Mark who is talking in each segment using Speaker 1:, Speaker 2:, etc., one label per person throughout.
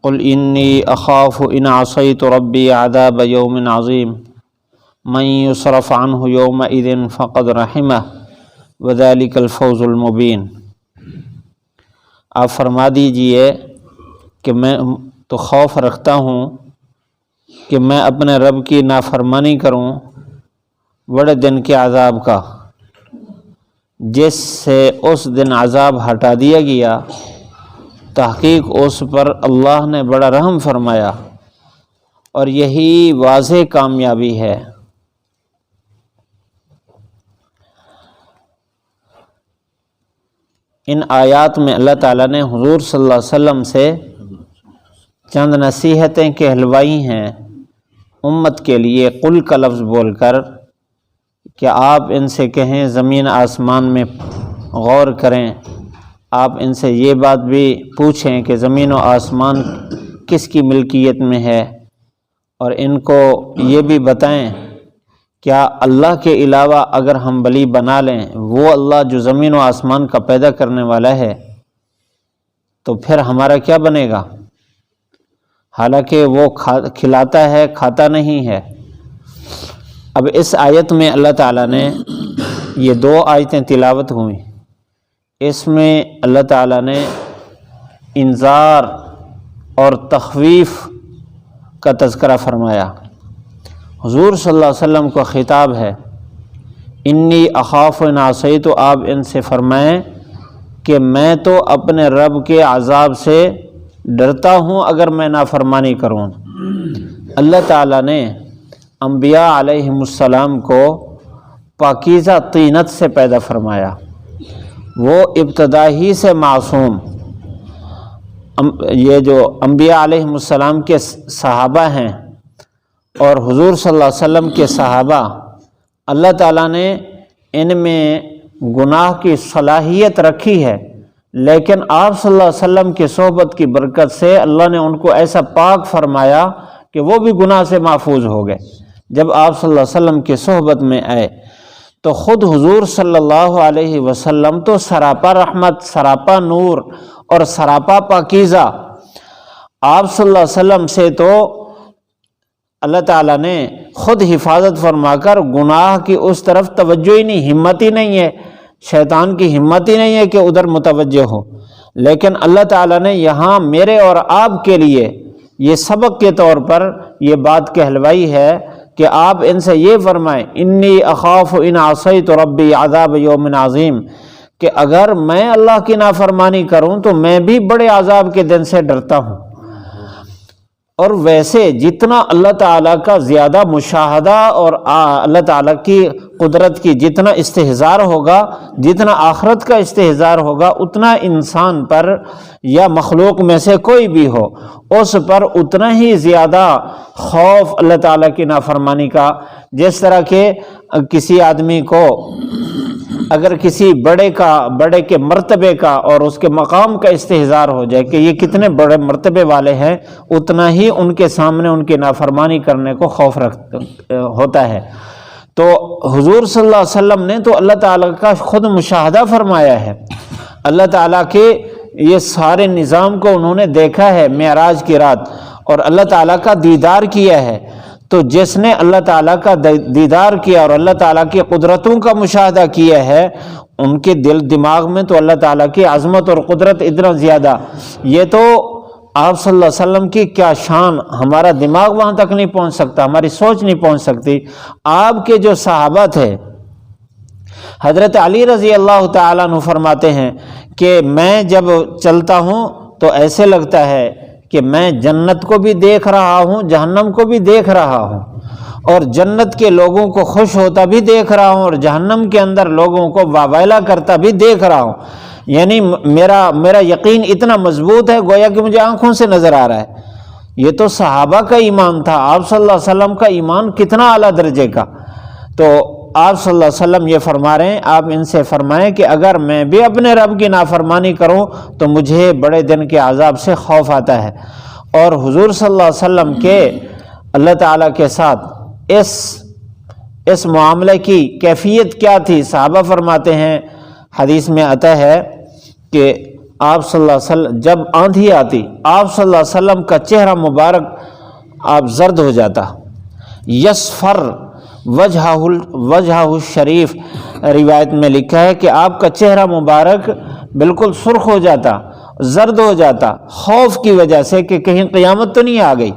Speaker 1: قل انی اخاف ان عصیت ربی عذاب یوم عظیم من یصرف عنہ یومئذ فقد رحمہ وذلک الفوز المبین۔ آپ فرما دیجئے کہ میں تو خوف رکھتا ہوں کہ میں اپنے رب کی نافرمانی کروں بڑے دن کے عذاب کا، جس سے اس دن عذاب ہٹا دیا گیا، تحقیق اس پر اللہ نے بڑا رحم فرمایا، اور یہی واضح کامیابی ہے۔ ان آیات میں اللہ تعالیٰ نے حضور صلی اللہ علیہ وسلم سے چند نصیحتیں کہلوائی ہیں امت کے لیے، قل کا لفظ بول کر کہ آپ ان سے کہیں زمین آسمان میں غور کریں، آپ ان سے یہ بات بھی پوچھیں کہ زمین و آسمان کس کی ملکیت میں ہے، اور ان کو یہ بھی بتائیں کیا اللہ کے علاوہ اگر ہم بلی بنا لیں وہ اللہ جو زمین و آسمان کا پیدا کرنے والا ہے تو پھر ہمارا کیا بنے گا، حالانکہ وہ کھلاتا ہے کھاتا نہیں ہے۔ اب اس آیت میں اللہ تعالیٰ نے یہ دو آیتیں تلاوت ہوئیں، اس میں اللہ تعالیٰ نے انذار اور تخویف کا تذکرہ فرمایا۔ حضور صلی اللہ علیہ وسلم کو خطاب ہے، انی اخاف ان عصیت، تو آپ ان سے فرمائیں کہ میں تو اپنے رب کے عذاب سے ڈرتا ہوں اگر میں نافرمانی کروں۔ اللہ تعالیٰ نے انبیاء علیہم السلام کو پاکیزہ طینت سے پیدا فرمایا، وہ ابتدا ہی سے معصوم۔ یہ جو انبیاء علیہم السلام کے صحابہ ہیں اور حضور صلی اللہ علیہ وسلم کے صحابہ، اللہ تعالیٰ نے ان میں گناہ کی صلاحیت رکھی ہے، لیکن آپ صلی اللہ علیہ وسلم کی صحبت کی برکت سے اللہ نے ان کو ایسا پاک فرمایا کہ وہ بھی گناہ سے محفوظ ہو گئے۔ جب آپ صلی اللہ علیہ وسلم کی صحبت میں آئے تو خود حضور صلی اللہ علیہ وسلم تو سراپا رحمت، سراپا نور اور سراپا پاکیزہ، آپ صلی اللہ علیہ وسلم سے تو اللہ تعالیٰ نے خود حفاظت فرما کر گناہ کی اس طرف توجہ ہی نہیں، ہمت ہی نہیں ہے، شیطان کی ہمت ہی نہیں ہے کہ ادھر متوجہ ہو، لیکن اللہ تعالیٰ نے یہاں میرے اور آپ کے لیے یہ سبق کے طور پر یہ بات کہلوائی ہے کہ آپ ان سے یہ فرمائیں، انی اخاف ان عصیت ربی عذاب یوم عظیم، کہ اگر میں اللہ کی نافرمانی کروں تو میں بھی بڑے عذاب کے دن سے ڈرتا ہوں۔ اور ویسے جتنا اللہ تعالیٰ کا زیادہ مشاہدہ اور اللہ تعالیٰ کی قدرت کی جتنا استحضار ہوگا، جتنا آخرت کا استحضار ہوگا، اتنا انسان پر یا مخلوق میں سے کوئی بھی ہو اس پر اتنا ہی زیادہ خوف اللہ تعالیٰ کی نافرمانی کا۔ جس طرح کہ کسی آدمی کو اگر کسی بڑے کے مرتبے کا اور اس کے مقام کا استحضار ہو جائے کہ یہ کتنے بڑے مرتبے والے ہیں، اتنا ہی ان کے سامنے ان کی نافرمانی کرنے کو خوف ہوتا ہے۔ تو حضور صلی اللہ علیہ وسلم نے تو اللہ تعالیٰ کا خود مشاہدہ فرمایا ہے، اللہ تعالیٰ کے یہ سارے نظام کو انہوں نے دیکھا ہے معراج کی رات، اور اللہ تعالیٰ کا دیدار کیا ہے۔ تو جس نے اللہ تعالیٰ کا دیدار کیا اور اللہ تعالیٰ کی قدرتوں کا مشاہدہ کیا ہے، ان کے دل دماغ میں تو اللہ تعالیٰ کی عظمت اور قدرت اتنا زیادہ، یہ تو آپ صلی اللہ علیہ وسلم کی کیا شان، ہمارا دماغ وہاں تک نہیں پہنچ سکتا، ہماری سوچ نہیں پہنچ سکتی۔ آپ کے جو صحابہ تھے، حضرت علی رضی اللہ تعالیٰ عنہ فرماتے ہیں کہ میں جب چلتا ہوں تو ایسے لگتا ہے کہ میں جنت کو بھی دیکھ رہا ہوں، جہنم کو بھی دیکھ رہا ہوں، اور جنت کے لوگوں کو خوش ہوتا بھی دیکھ رہا ہوں، اور جہنم کے اندر لوگوں کو واویلا کرتا بھی دیکھ رہا ہوں۔ یعنی میرا یقین اتنا مضبوط ہے گویا کہ مجھے آنکھوں سے نظر آ رہا ہے۔ یہ تو صحابہ کا ایمان تھا، آپ صلی اللہ علیہ وسلم کا ایمان کتنا اعلیٰ درجے کا۔ تو آپ صلی اللہ علیہ وسلم یہ فرما رہے ہیں، آپ ان سے فرمائیں کہ اگر میں بھی اپنے رب کی نافرمانی کروں تو مجھے بڑے دن کے عذاب سے خوف آتا ہے۔ اور حضور صلی اللہ علیہ وسلم کے اللہ تعالیٰ کے ساتھ اس معاملے کی کیفیت کیا تھی؟ صحابہ فرماتے ہیں، حدیث میں آتا ہے کہ آپ صلی اللہ علیہ وسلم جب آندھی آتی آپ صلی اللہ علیہ وسلم کا چہرہ مبارک آپ زرد ہو جاتا، یصفر وجہہ الشریف، روایت میں لکھا ہے کہ آپ کا چہرہ مبارک بالکل سرخ ہو جاتا، زرد ہو جاتا، خوف کی وجہ سے کہ کہیں قیامت تو نہیں آ گئی۔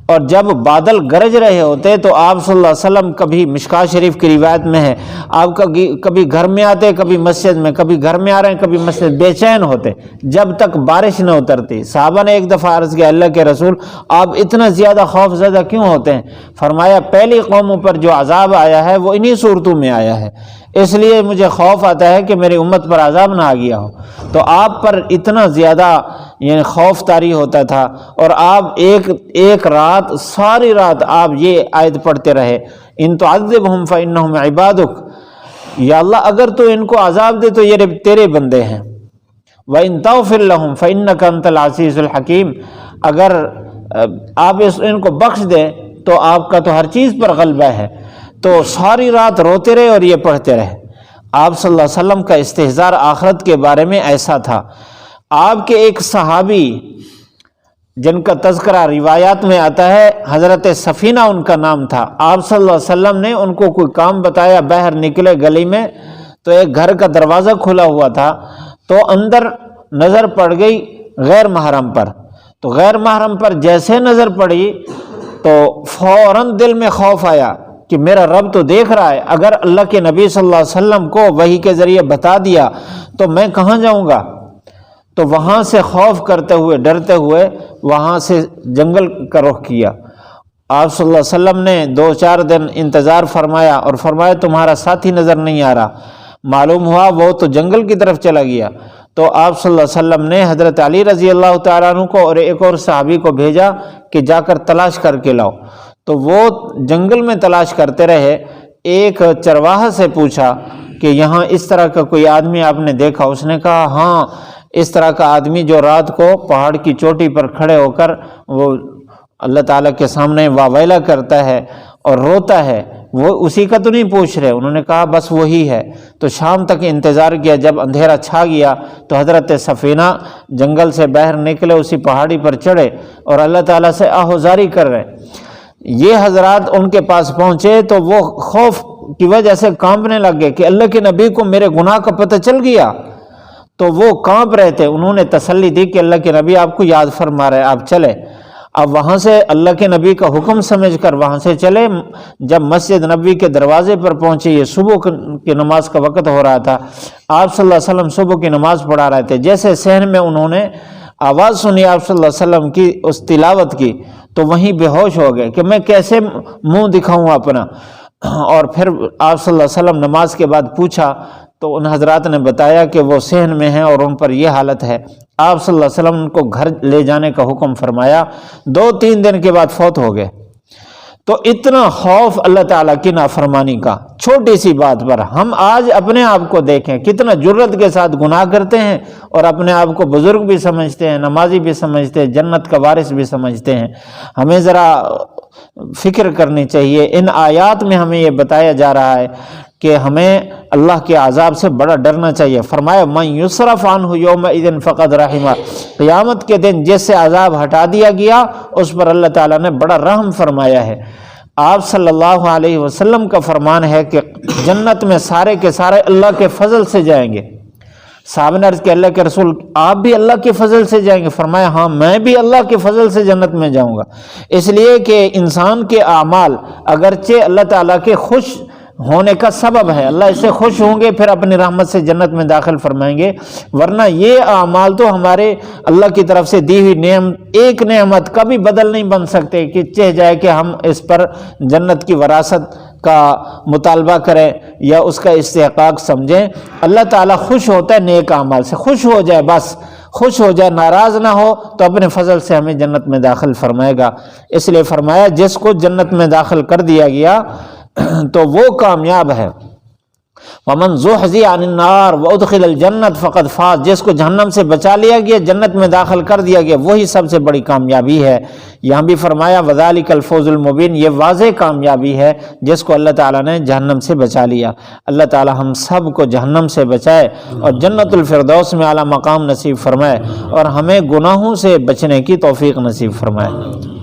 Speaker 1: اور جب بادل گرج رہے ہوتے تو آپ صلی اللہ علیہ وسلم کبھی مشکات شریف کی روایت میں ہے آپ کبھی گھر میں آتے، کبھی مسجد میں، کبھی گھر میں آ رہے ہیں کبھی مسجد، بے چین ہوتے جب تک بارش نہ اترتی۔ صحابہ نے ایک دفعہ عرض کیا اللہ کے رسول آپ اتنا زیادہ خوف زدہ کیوں ہوتے ہیں؟ فرمایا پہلی قوموں پر جو عذاب آیا ہے وہ انہی صورتوں میں آیا ہے، اس لیے مجھے خوف آتا ہے کہ میری امت پر عذاب نہ آ گیا ہو۔ تو آپ پر اتنا زیادہ یعنی خوف طاری ہوتا تھا، اور آپ ایک رات ساری رات آپ یہ آیت پڑھتے رہے، ان تعذبہم فإنہم عبادک، یا اللہ اگر تو ان کو عذاب دے تو یہ تیرے بندے ہیں، وإن تغفر لہم فإنک انت العزیز الحکیم، اگر آپ ان کو بخش دے تو آپ کا تو ہر چیز پر غلبہ ہے۔ تو ساری رات روتے رہے اور یہ پڑھتے رہے۔ آپ صلی اللہ علیہ وسلم کا استحضار آخرت کے بارے میں ایسا تھا۔ آپ کے ایک صحابی جن کا تذکرہ روایات میں آتا ہے، حضرت سفینہ ان کا نام تھا، آپ صلی اللہ علیہ وسلم نے ان کو کوئی کام بتایا، باہر نکلے گلی میں تو ایک گھر کا دروازہ کھلا ہوا تھا، تو اندر نظر پڑ گئی غیر محرم پر، تو غیر محرم پر جیسے نظر پڑی تو فوراً دل میں خوف آیا کہ میرا رب تو دیکھ رہا ہے، اگر اللہ کے نبی صلی اللہ علیہ وسلم کو وحی کے ذریعے بتا دیا تو میں کہاں جاؤں گا؟ تو وہاں سے خوف کرتے ہوئے ڈرتے ہوئے وہاں سے جنگل کا رخ کیا۔ آپ صلی اللہ علیہ وسلم نے 2-4 دن انتظار فرمایا اور فرمایا تمہارا ساتھی نظر نہیں آ رہا، معلوم ہوا وہ تو جنگل کی طرف چلا گیا۔ تو آپ صلی اللہ علیہ وسلم نے حضرت علی رضی اللہ تعالیٰ عنہ کو اور ایک اور صحابی کو بھیجا کہ جا کر تلاش کر کے لاؤ۔ تو وہ جنگل میں تلاش کرتے رہے، ایک چرواہا سے پوچھا کہ یہاں اس طرح کا کوئی آدمی آپ نے دیکھا؟ اس نے کہا ہاں اس طرح کا آدمی جو رات کو پہاڑ کی چوٹی پر کھڑے ہو کر وہ اللہ تعالیٰ کے سامنے واویلا کرتا ہے اور روتا ہے، وہ اسی کا تو نہیں پوچھ رہے؟ انہوں نے کہا بس وہی ہے۔ تو شام تک انتظار کیا، جب اندھیرا چھا گیا تو حضرت سفینہ جنگل سے باہر نکلے، اسی پہاڑی پر چڑھے اور اللہ تعالیٰ سے آہوزاری کر رہے۔ یہ حضرات ان کے پاس پہنچے تو وہ خوف کی وجہ سے کانپنے لگ گئے کہ اللہ کے نبی کو میرے گناہ کا پتہ چل گیا، تو وہ کانپ رہے تھے۔ انہوں نے تسلی دی کہ اللہ کے نبی آپ کو یاد فرما رہے، آپ چلے۔ اب وہاں سے اللہ کے نبی کا حکم سمجھ کر وہاں سے چلے۔ جب مسجد نبوی کے دروازے پر پہنچے، یہ صبح کی نماز کا وقت ہو رہا تھا، آپ صلی اللہ علیہ وسلم صبح کی نماز پڑھا رہے تھے۔ جیسے صحن میں انہوں نے آواز سنی آپ صلی اللہ علیہ وسلم کی اس تلاوت کی تو وہیں بے ہوش ہو گئے کہ میں کیسے منہ دکھاؤں اپنا۔ اور پھر آپ صلی اللہ علیہ وسلم نماز کے بعد پوچھا تو ان حضرات نے بتایا کہ وہ صحن میں ہیں اور ان پر یہ حالت ہے۔ آپ صلی اللہ علیہ وسلم ان کو گھر لے جانے کا حکم فرمایا، 2-3 دن کے بعد فوت ہو گئے۔ تو اتنا خوف اللہ تعالیٰ کی نافرمانی کا، چھوٹی سی بات پر۔ ہم آج اپنے آپ کو دیکھیں کتنا جرت کے ساتھ گناہ کرتے ہیں اور اپنے آپ کو بزرگ بھی سمجھتے ہیں، نمازی بھی سمجھتے ہیں، جنت کا وارث بھی سمجھتے ہیں۔ ہمیں ذرا فکر کرنی چاہیے۔ ان آیات میں ہمیں یہ بتایا جا رہا ہے کہ ہمیں اللہ کے عذاب سے بڑا ڈرنا چاہیے۔ فرمایا من یصرف عنہ یومئذ فقد رحمہ، قیامت کے دن جس سے عذاب ہٹا دیا گیا اس پر اللہ تعالیٰ نے بڑا رحم فرمایا ہے۔ آپ صلی اللہ علیہ وسلم کا فرمان ہے کہ جنت میں سارے کے سارے اللہ کے فضل سے جائیں گے۔ صحابہ نے عرض کہ اللہ کے رسول آپ بھی اللہ کے فضل سے جائیں گے؟ فرمایا ہاں میں بھی اللہ کے فضل سے جنت میں جاؤں گا، اس لیے کہ انسان کے اعمال اگرچہ اللہ تعالیٰ کے خوش ہونے کا سبب ہے، اللہ اس سے خوش ہوں گے پھر اپنی رحمت سے جنت میں داخل فرمائیں گے، ورنہ یہ اعمال تو ہمارے اللہ کی طرف سے دی ہوئی نعمت، ایک نعمت کبھی بدل نہیں بن سکتے کہ چہ جائے کہ ہم اس پر جنت کی وراثت کا مطالبہ کریں یا اس کا استحقاق سمجھیں۔ اللہ تعالیٰ خوش ہوتا ہے نیک اعمال سے، خوش ہو جائے بس، خوش ہو جائے، ناراض نہ ہو تو اپنے فضل سے ہمیں جنت میں داخل فرمائے گا۔ اس لیے فرمایا جس کو جنت میں داخل کر دیا گیا تو وہ کامیاب ہے۔ ومن زحزح عن النار وادخل الجنت فقد فاز، جس کو جہنم سے بچا لیا گیا، جنت میں داخل کر دیا گیا، وہی سب سے بڑی کامیابی ہے۔ یہاں بھی فرمایا وذالک الفوز المبین، یہ واضح کامیابی ہے جس کو اللہ تعالیٰ نے جہنم سے بچا لیا۔ اللہ تعالیٰ ہم سب کو جہنم سے بچائے اور جنت الفردوس میں اعلیٰ مقام نصیب فرمائے اور ہمیں گناہوں سے بچنے کی توفیق نصیب فرمائے۔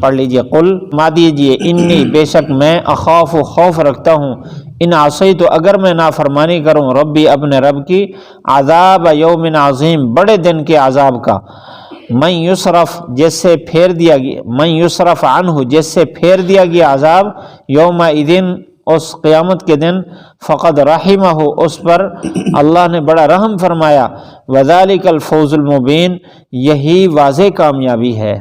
Speaker 1: پڑھ لیجئے، قل ما دیجئے، انی بے شک میں اخاف خوف رکھتا ہوں، ان عصیت تو اگر میں نافرمانی کروں، ربی اپنے رب کی، عذاب یوم عظیم بڑے دن کے عذاب کا، من یصرف جس سے پھیر دیا گیا، من یصرف عنہ جس سے پھیر دیا گیا عذاب، یوم اذن اس قیامت کے دن، فقد رحمہ اس پر اللہ نے بڑا رحم فرمایا، وذالک الفوز المبین یہی واضح کامیابی ہے۔